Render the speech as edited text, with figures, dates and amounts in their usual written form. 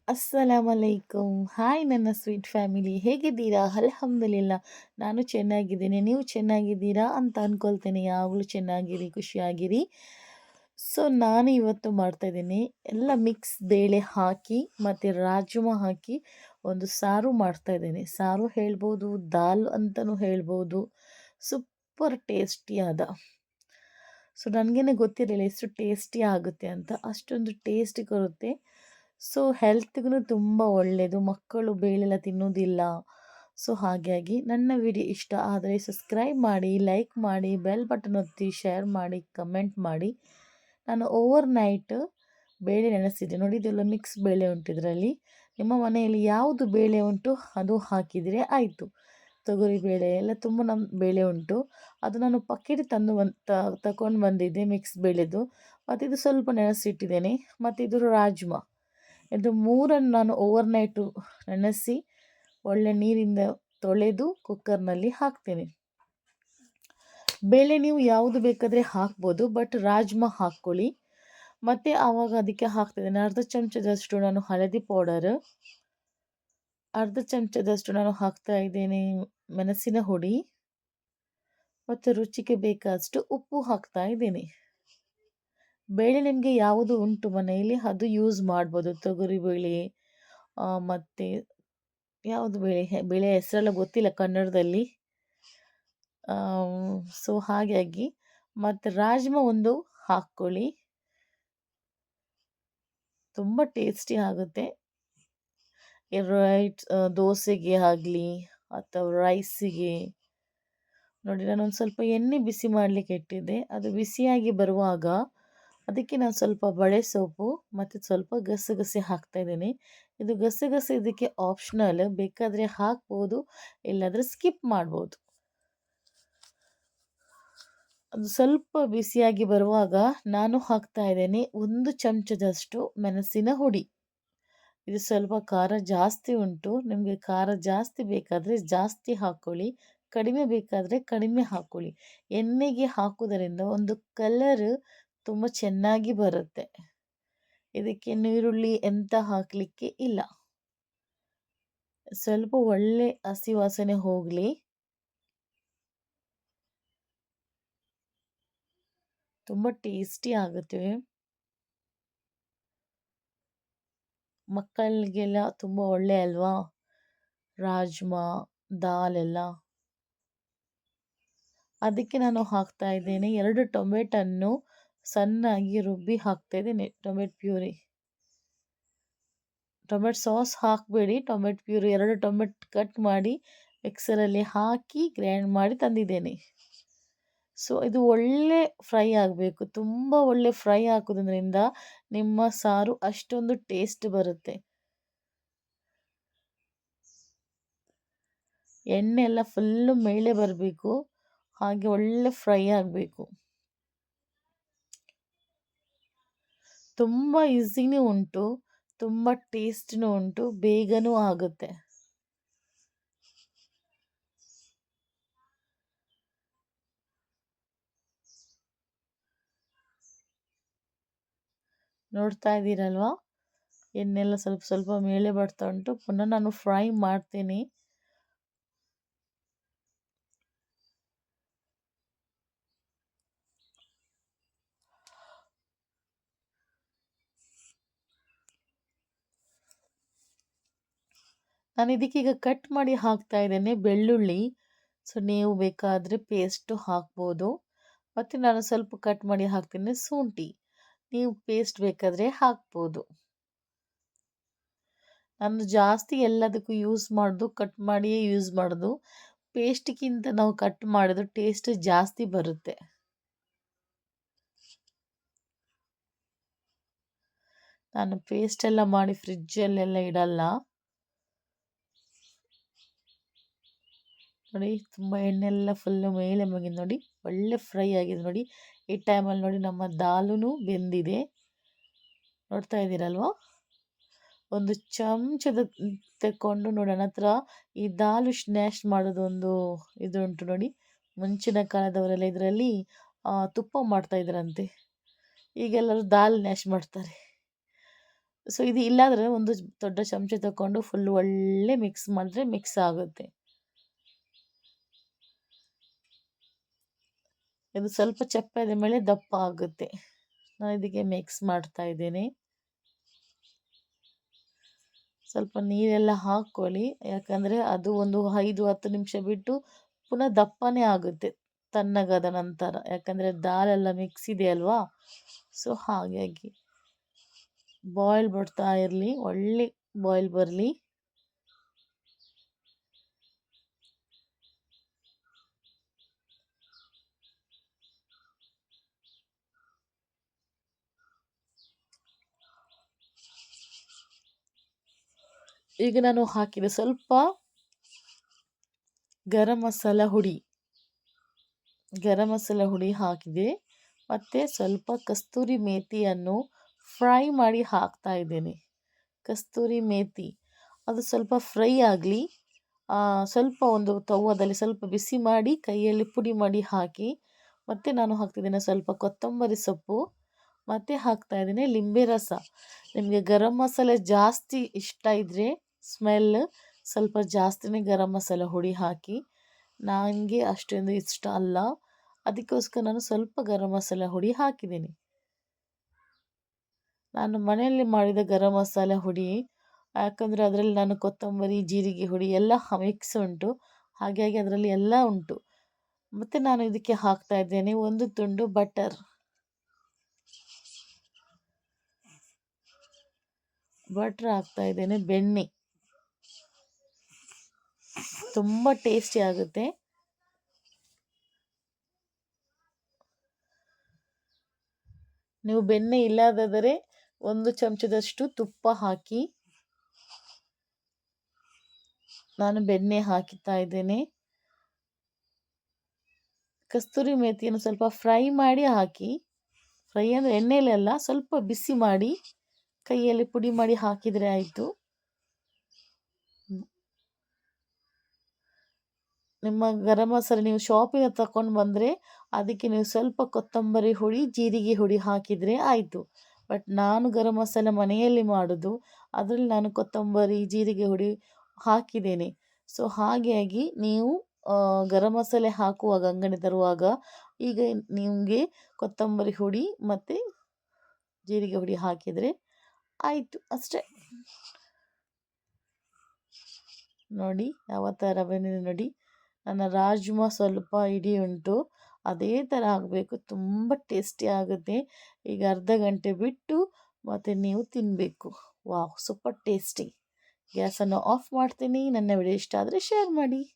ಅಸ್ಸಲಾಮಲೈಕುಂ. Hi ನನ್ನ sweet family, ಹೇಗಿದ್ದೀರಾ? ಅಲ್ಹಮ್ದುಲಿಲ್ಲಾ, ನಾನು ಚೆನ್ನಾಗಿದ್ದೀನಿ. ನೀವು ಚೆನ್ನಾಗಿದ್ದೀರಾ ಅಂತ ಅಂದ್ಕೊಳ್ತೇನೆ. ಯಾವಾಗಲೂ ಚೆನ್ನಾಗಿರಿ, ಖುಷಿಯಾಗಿರಿ. ಸೊ ನಾನು ಇವತ್ತು ಮಾಡ್ತಾಯಿದ್ದೀನಿ, ಎಲ್ಲ ಮಿಕ್ಸ್ ಬೇಳೆ ಹಾಕಿ ಮತ್ತು ರಾಜ್ಮಾ ಹಾಕಿ ಒಂದು ಸಾರು ಮಾಡ್ತಾಯಿದ್ದೀನಿ. ಸಾರು ಹೇಳ್ಬೋದು, ದಾಲ್ ಅಂತಲೂ ಹೇಳ್ಬೋದು. ಸೂಪರ್ ಟೇಸ್ಟಿಯಾದ. ಸೊ ನನಗೇನೆ ಗೊತ್ತಿರಲಿಲ್ಲ ಎಷ್ಟು ಟೇಸ್ಟಿ ಆಗುತ್ತೆ ಅಂತ. ಅಷ್ಟೊಂದು ಟೇಸ್ಟ್ ಬರುತ್ತೆ. ಸೊ ಹೆಲ್ತ್ಗೂ ತುಂಬ ಒಳ್ಳೆಯದು. ಮಕ್ಕಳು ಬೇಳೆಲ್ಲ ತಿನ್ನೋದಿಲ್ಲ. ಸೊ ಹಾಗಾಗಿ ನನ್ನ ವಿಡಿಯೋ ಇಷ್ಟ ಆದರೆ ಸಬ್ಸ್ಕ್ರೈಬ್ ಮಾಡಿ, ಲೈಕ್ ಮಾಡಿ, ಬೆಲ್ ಬಟನ್ ಒತ್ತಿ, ಶೇರ್ ಮಾಡಿ, ಕಮೆಂಟ್ ಮಾಡಿ. ನಾನು ಓವರ್ ನೈಟ್ ಬೇಳೆ ನೆನೆಸಿದ್ದೆ ನೋಡಿ. ಇದೆಲ್ಲ ಮಿಕ್ಸ್ ಬೇಳೆ ಉಂಟು ಇದರಲ್ಲಿ. ನಿಮ್ಮ ಮನೆಯಲ್ಲಿ ಯಾವುದು ಬೇಳೆ ಉಂಟು ಅದು ಹಾಕಿದರೆ ಆಯಿತು. ತೊಗರಿ ಬೇಳೆ ಎಲ್ಲ ತುಂಬ ನಮ್ಮ ಬೇಳೆ ಉಂಟು. ಅದು ನಾನು ಪಕೆಟ್ ತಂದು ತಗೊಂಡು ಬಂದಿದ್ದೆ ಮಿಕ್ಸ್ ಬೇಳೆದು. ಮತ್ತು ಇದು ಸ್ವಲ್ಪ ನೆನೆಸಿಟ್ಟಿದ್ದೇನೆ. ಮತ್ತು ಇದು ರಾಜ್ಮಾ. ಇದು ಮೂರನ್ನು ನಾನು ಓವರ್ ನೈಟು ನೆನೆಸಿ ಒಳ್ಳೆ ನೀರಿಂದ ತೊಳೆದು ಕುಕ್ಕರ್ನಲ್ಲಿ ಹಾಕ್ತೇನೆ. ಬೇಳೆ ನೀವು ಯಾವುದು ಬೇಕಾದರೆ ಹಾಕ್ಬೋದು, ಬಟ್ ರಾಜ್ಮಾ ಹಾಕ್ಕೊಳ್ಳಿ. ಮತ್ತು ಆವಾಗ ಅದಕ್ಕೆ ಹಾಕ್ತಿದ್ದೇನೆ ಅರ್ಧ ಚಮಚದಷ್ಟು ನಾನು ಹಳದಿ ಪೌಡರ್, ಅರ್ಧ ಚಮಚದಷ್ಟು ನಾನು ಹಾಕ್ತಾ ಇದ್ದೇನೆ ಮೆಣಸಿನ ಹುಡಿ, ಮತ್ತು ರುಚಿಗೆ ಬೇಕಾದಷ್ಟು ಉಪ್ಪು ಹಾಕ್ತಾ ಇದ್ದೀನಿ. ಬೇಳೆ ನಿಮಗೆ ಯಾವುದು ಉಂಟು ಮನೆಯಲ್ಲಿ ಅದು ಯೂಸ್ ಮಾಡ್ಬೋದು. ತೊಗರಿ ಬೇಳೆ ಮತ್ತು ಯಾವುದು ಬೇಳೆ ಹೆಸರೆಲ್ಲ ಗೊತ್ತಿಲ್ಲ ಕನ್ನಡದಲ್ಲಿ. ಸೊ ಹಾಗಾಗಿ ಮತ್ತು ರಾಜ್ಮಾ ಒಂದು ಹಾಕ್ಕೊಳ್ಳಿ, ತುಂಬ ಟೇಸ್ಟಿ ಆಗುತ್ತೆ. ದೋಸೆಗೆ ಆಗಲಿ ಅಥವಾ ರೈಸಿಗೆ. ನೋಡಿ, ನಾನೊಂದು ಸ್ವಲ್ಪ ಎಣ್ಣೆ ಬಿಸಿ ಮಾಡಲಿಕ್ಕೆ ಇಟ್ಟಿದ್ದೆ. ಅದು ಬಿಸಿಯಾಗಿ ಬರುವಾಗ ಅದಕ್ಕೆ ನಾನು ಸ್ವಲ್ಪ ಬಳೆ ಸೊಪ್ಪು ಮತ್ತು ಸ್ವಲ್ಪ ಗಸಗಸೆ ಹಾಕ್ತಾಯಿದ್ದೇನೆ. ಇದು ಗಸಗಸೆ ಇದಕ್ಕೆ ಆಪ್ಷನಲ್, ಬೇಕಾದರೆ ಹಾಕ್ಬೋದು, ಇಲ್ಲಾಂದರೆ ಸ್ಕಿಪ್ ಮಾಡ್ಬೋದು. ಅದು ಸ್ವಲ್ಪ ಬಿಸಿಯಾಗಿ ಬರುವಾಗ ನಾನು ಹಾಕ್ತಾ ಇದ್ದೇನೆ 1 ಚಮಚದಷ್ಟು ಮೆಣಸಿನ ಹುಡಿ. ಇದು ಸ್ವಲ್ಪ ಖಾರ ಜಾಸ್ತಿ ಉಂಟು. ನಿಮಗೆ ಖಾರ ಜಾಸ್ತಿ ಬೇಕಾದರೆ ಜಾಸ್ತಿ ಹಾಕ್ಕೊಳ್ಳಿ, ಕಡಿಮೆ ಬೇಕಾದರೆ ಕಡಿಮೆ ಹಾಕ್ಕೊಳ್ಳಿ. ಎಣ್ಣೆಗೆ ಹಾಕುವುದರಿಂದ ಒಂದು ಕಲರ್ ತುಂಬ ಚೆನ್ನಾಗಿ ಬರುತ್ತೆ. ಇದಕ್ಕೆ ನೀರುಳ್ಳಿ ಎಂತ ಹಾಕಲಿಕ್ಕೆ ಇಲ್ಲ. ಸ್ವಲ್ಪ ಒಳ್ಳೆ ಹಸಿ ವಾಸನೆ ಹೋಗಲಿ. ತುಂಬ ಟೇಸ್ಟಿ ಆಗುತ್ತೆ. ಮಕ್ಕಳಿಗೆಲ್ಲ ತುಂಬ ಒಳ್ಳೆ ಅಲ್ವಾ ರಾಜ್ಮಾ ದಾಲ್ ಎಲ್ಲ. ಅದಕ್ಕೆ ನಾನು ಹಾಕ್ತಾ ಇದ್ದೇನೆ 2 ಟೊಮೆಟನ್ನು ಸಣ್ಣಾಗಿ ರುಬ್ಬಿ ಹಾಕ್ತಾ ಇದ್ದೇನೆ. ಟೊಮೆಟೊ ಪ್ಯೂರಿ, ಟೊಮೆಟೊ ಸಾಸ್ ಹಾಕಬೇಡಿ, ಟೊಮೆಟೊ ಪ್ಯೂರಿ 2 ಟೊಮೆಟೊ ಕಟ್ ಮಾಡಿ ಮಿಕ್ಸರಲ್ಲಿ ಹಾಕಿ ಗ್ರೈಂಡ್ ಮಾಡಿ ತಂದಿದ್ದೇನೆ. ಸೊ ಇದು ಒಳ್ಳೆ ಫ್ರೈ ಆಗಬೇಕು. ತುಂಬ ಒಳ್ಳೆ ಫ್ರೈ ಹಾಕೋದ್ರಿಂದ ನಿಮ್ಮ ಸಾರು ಅಷ್ಟೊಂದು ಟೇಸ್ಟ್ ಬರುತ್ತೆ. ಎಣ್ಣೆ ಎಲ್ಲ ಫುಲ್ಲು ಮೇಲೆ ಬರಬೇಕು, ಹಾಗೆ ಒಳ್ಳೆ ಫ್ರೈ ಆಗಬೇಕು. ತುಂಬ ಈಸಿನೂ ಉಂಟು, ತುಂಬ ಟೇಸ್ಟ್ನೂ ಉಂಟು, ಬೇಗನೂ ಆಗುತ್ತೆ. ನೋಡ್ತಾ ಇದ್ದೀರಲ್ವಾ, ಎಣ್ಣೆಲ್ಲ ಸ್ವಲ್ಪ ಸ್ವಲ್ಪ ಮೇಲೆ ಬರ್ತಾ ಉಂಟು. ಪುನಃ ನಾನು ಫ್ರೈ ಮಾಡ್ತೀನಿ. ನಾನು ಇದಕ್ಕೀಗ ಕಟ್ ಮಾಡಿ ಹಾಕ್ತಾ ಇದ್ದೇನೆ ಬೆಳ್ಳುಳ್ಳಿ. ಸೊ ನೀವು ಬೇಕಾದರೆ ಪೇಸ್ಟು ಹಾಕ್ಬೋದು, ಮತ್ತು ನಾನು ಸ್ವಲ್ಪ ಕಟ್ ಮಾಡಿ ಹಾಕ್ತೀನಿ ಶುಂಠಿ. ನೀವು ಪೇಸ್ಟ್ ಬೇಕಾದರೆ ಹಾಕ್ಬೋದು. ನಾನು ಜಾಸ್ತಿ ಎಲ್ಲದಕ್ಕೂ ಯೂಸ್ ಮಾಡೋದು ಕಟ್ ಮಾಡಿಯೇ ಯೂಸ್ ಮಾಡೋದು. ಪೇಸ್ಟ್ಗಿಂತ ನಾವು ಕಟ್ ಮಾಡಿದ್ರೆ ಟೇಸ್ಟ್ ಜಾಸ್ತಿ ಬರುತ್ತೆ. ನಾನು ಪೇಸ್ಟ್ ಎಲ್ಲ ಮಾಡಿ ಫ್ರಿಜ್ಜಲ್ಲೆಲ್ಲ ಇಡಲ್ಲ. ನೋಡಿ, ತುಂಬ ಎಣ್ಣೆಲ್ಲ ಫುಲ್ಲು ಮೇಲೆ ಮುಗಿದೆ ನೋಡಿ, ಒಳ್ಳೆ ಫ್ರೈ ಆಗಿದೆ ನೋಡಿ. ಈ ಟೈಮಲ್ಲಿ ನೋಡಿ ನಮ್ಮ ದಾಲೂ ಬೆಂದಿದೆ. ನೋಡ್ತಾ ಇದ್ದೀರಲ್ವ. ಒಂದು ಚಮಚದ ತೆಕ್ಕೊಂಡು ನೋಡಿ, ನನ್ನ ಹತ್ರ ಈ ದಾಲು ಸ್ನ್ಯಾಶ್ ಮಾಡೋದೊಂದು ಇದು ಉಂಟು ನೋಡಿ. ಮುಂಚಿನ ಕಾಲದವರೆಲ್ಲ ಇದರಲ್ಲಿ ತುಪ್ಪ ಮಾಡ್ತಾ ಇದ್ರಂತೆ. ಈಗೆಲ್ಲರೂ ದಾಲ್ ನ್ಯಾಶ್ ಮಾಡ್ತಾರೆ. ಸೊ ಇದು ಇಲ್ಲಾದರೆ ಒಂದು ದೊಡ್ಡ ಚಮಚ ತಗೊಂಡು ಫುಲ್ ಒಳ್ಳೆ ಮಿಕ್ಸ್ ಮಾಡಿದ್ರೆ ಮಿಕ್ಸ್ ಆಗುತ್ತೆ. ಇದು ಸ್ವಲ್ಪ ಚಪ್ಪೆ ಆದ ಮೇಲೆ ದಪ್ಪ ಆಗುತ್ತೆ. ನಾನು ಇದಕ್ಕೆ ಮಿಕ್ಸ್ ಮಾಡ್ತಾ ಇದ್ದೇನೆ. ಸ್ವಲ್ಪ ನೀರೆಲ್ಲ ಹಾಕ್ಕೊಳ್ಳಿ, ಯಾಕಂದರೆ ಅದು ಒಂದು 5-10 ನಿಮಿಷ ಬಿಟ್ಟು ಪುನಃ ದಪ್ಪನೇ ಆಗುತ್ತೆ ತಣ್ಣಗಾದ ನಂತರ, ಯಾಕಂದರೆ ದಾಲೆಲ್ಲ ಮಿಕ್ಸ್ ಇದೆ ಅಲ್ವಾ. ಸೊ ಹಾಗಾಗಿ ಬಾಯ್ಲ್ ಬಿಡ್ತಾ ಇರಲಿ, ಒಳ್ಳೆ ಬಾಯ್ಲ್ ಬರಲಿ. ಈಗ ನಾನು ಹಾಕಿದೆ ಸ್ವಲ್ಪ ಗರಂ ಮಸಾಲ ಹುಡಿ ಹಾಕಿದೆ, ಮತ್ತು ಸ್ವಲ್ಪ ಕಸ್ತೂರಿ ಮೇಥಿಯನ್ನು ಫ್ರೈ ಮಾಡಿ ಹಾಕ್ತಾ ಇದ್ದೇನೆ. ಕಸ್ತೂರಿ ಮೇಥಿ ಅದು ಸ್ವಲ್ಪ ಫ್ರೈ ಆಗಲಿ. ಸ್ವಲ್ಪ ಒಂದು ತವದಲ್ಲಿ ಸ್ವಲ್ಪ ಬಿಸಿ ಮಾಡಿ ಕೈಯಲ್ಲಿ ಪುಡಿ ಮಾಡಿ ಹಾಕಿ, ಮತ್ತು ನಾನು ಹಾಕ್ತಿದ್ದೇನೆ ಸ್ವಲ್ಪ ಕೊತ್ತಂಬರಿ ಸೊಪ್ಪು, ಮತ್ತು ಹಾಕ್ತಾ ಇದ್ದೇನೆ ಲಿಂಬೆ ರಸ. ನಿಮಗೆ ಗರಂ ಮಸಾಲೆ ಜಾಸ್ತಿ ಇಷ್ಟ ಇದ್ದರೆ ಸ್ಮೆಲ್ ಸ್ವಲ್ಪ ಜಾಸ್ತಿನೇ ಗರಂ ಮಸಾಲ ಹುಡಿ ಹಾಕಿ. ನನಗೆ ಅಷ್ಟೊಂದು ಇಷ್ಟ ಅಲ್ಲ, ಅದಕ್ಕೋಸ್ಕರ ನಾನು ಸ್ವಲ್ಪ ಗರಂ ಮಸಾಲ ಹುಡಿ ಹಾಕಿದ್ದೀನಿ. ನಾನು ಮನೆಯಲ್ಲಿ ಮಾಡಿದ ಗರಂ ಮಸಾಲ ಹುಡಿ, ಯಾಕಂದರೆ ಅದರಲ್ಲಿ ನಾನು ಕೊತ್ತಂಬರಿ, ಜೀರಿಗೆ ಹುಡಿ ಎಲ್ಲ ಮಿಕ್ಸ್ ಉಂಟು, ಹಾಗಾಗಿ ಅದರಲ್ಲಿ ಎಲ್ಲ ಉಂಟು. ಮತ್ತು ನಾನು ಇದಕ್ಕೆ ಹಾಕ್ತಾ ಇದ್ದೇನೆ ಒಂದು ತುಂಡು ಬಟರ್ ಹಾಕ್ತಾ ಇದ್ದೇನೆ. ಬೆಣ್ಣೆ ತುಂಬ ಟೇಸ್ಟಿ ಆಗುತ್ತೆ. ನೀವು ಬೆಣ್ಣೆ ಇಲ್ಲದಾದರೆ 1 ಚಮಚದಷ್ಟು ತುಪ್ಪ ಹಾಕಿ. ನಾನು ಬೆಣ್ಣೆ ಹಾಕ್ತಾ ಇದ್ದೇನೆ. ಕಸ್ತೂರಿ ಮೇಥಿಯನ್ನು ಸ್ವಲ್ಪ ಫ್ರೈ ಮಾಡಿ ಹಾಕಿ. ಫ್ರೈ ಅಂದರೆ ಎಣ್ಣೆಯಲ್ಲ, ಸ್ವಲ್ಪ ಬಿಸಿ ಮಾಡಿ ಕೈಯಲ್ಲಿ ಪುಡಿ ಮಾಡಿ ಹಾಕಿದರೆ ಆಯಿತು. ನಿಮ್ಮ ಗರಂ ಮಸಾಲೆ ನೀವು ಶಾಪಿಂದ ತಗೊಂಡು ಬಂದರೆ ಅದಕ್ಕೆ ನೀವು ಸ್ವಲ್ಪ ಕೊತ್ತಂಬರಿ ಹುಡಿ, ಜೀರಿಗೆ ಹುಡಿ ಹಾಕಿದರೆ ಆಯಿತು. ಬಟ್ ನಾನು ಗರಂ ಮಸಾಲೆ ಮನೆಯಲ್ಲಿ ಮಾಡೋದು, ಅದರಲ್ಲಿ ನಾನು ಕೊತ್ತಂಬರಿ, ಜೀರಿಗೆ ಹುಡಿ ಹಾಕಿದ್ದೇನೆ. ಸೊ ಹಾಗಾಗಿ ನೀವು ಗರಂ ಮಸಾಲೆ ಹಾಕುವಾಗ, ಅಂಗಡಿ ತರುವಾಗ, ಈಗ ನಿಮಗೆ ಕೊತ್ತಂಬರಿ ಹುಡಿ ಮತ್ತು ಜೀರಿಗೆ ಹುಡಿ ಹಾಕಿದರೆ ಆಯಿತು ಅಷ್ಟೇ. ನೋಡಿ ಯಾವ ಥರ ಬಂದಿದೆ ನೋಡಿ. ನನ್ನ ರಾಜ್ಮಾ ಸ್ವಲ್ಪ ಇಡೀ ಉಂಟು, ಅದೇ ಥರ ಆಗಬೇಕು, ತುಂಬ ಟೇಸ್ಟಿ ಆಗುತ್ತೆ. ಈಗ ಅರ್ಧ ಗಂಟೆ ಬಿಟ್ಟು ಮತ್ತು ನೀವು ತಿನ್ನಬೇಕು. Wow, super tasty. ಗ್ಯಾಸನ್ನು ಆಫ್ ಮಾಡ್ತೀನಿ. ನನ್ನ ವಿಡಿಯೋ ಇಷ್ಟ ಆದರೆ ಶೇರ್ ಮಾಡಿ.